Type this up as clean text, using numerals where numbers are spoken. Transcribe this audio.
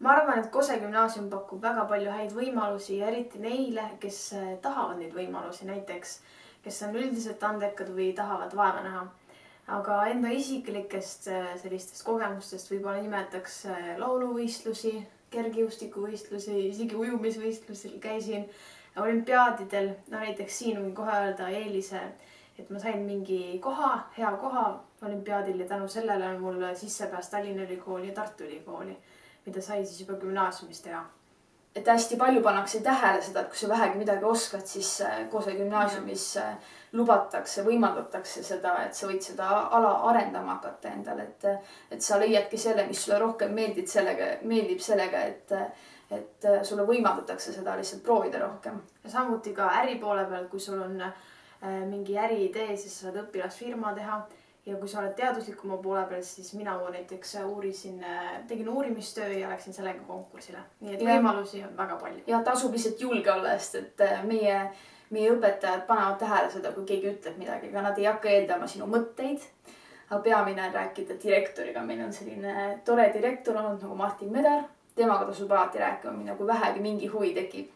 Ma arvan, et Kose gümnaasium pakub väga palju häid võimalusi ja eriti neile, kes tahavad neid võimalusi, näiteks kes on üldiselt andekad või tahavad vaeva näha. Aga enda isiklikest sellistest kogemustest võib-olla nimetaks lauluvõistlusi, kergejõustikuvõistlusi, isegi ujumisvõistlusel käisin olümpiaadidel. No näiteks siin võin kohe öelda eelise, et ma sain mingi hea koha olümpiaadil ja tänu sellele on mul sissepääs Tallinna Ülikooli ja Tartu Ülikooli, mida sai siis juba gümnaasiumis teha. Et hästi palju pannakse tähele seda, et kui sa vähegi midagi oskad, siis Kose gümnaasiumis lubatakse, võimaldatakse seda, et sa võid seda ala arendama hakata endale, et sa leiadki selle, mis sulle rohkem meeldib sellega, et sulle võimaldatakse seda lihtsalt proovida rohkem. Ja samuti ka äri poole peal, kui sul on mingi äriidee, siis sa saad õpilasfirma teha. Ja kui sa oled teaduslikuma poole peal, siis mina näiteks tegin uurimistöö ja läksin sellega konkursile. Nii et võimalusi on väga palju. Ja tasub lihtsalt julge olla, sest et meie õpetajad panevad tähele seda, kui keegi ütleb midagi, aga nad ei hakka eeldama sinu mõtteid. Aga peamine on rääkida direktoriga. Meil on selline tore direktor olnud nagu Martin Medar. Temaga tasub alati rääkima minna, kui vähegi mingi huvi tekib.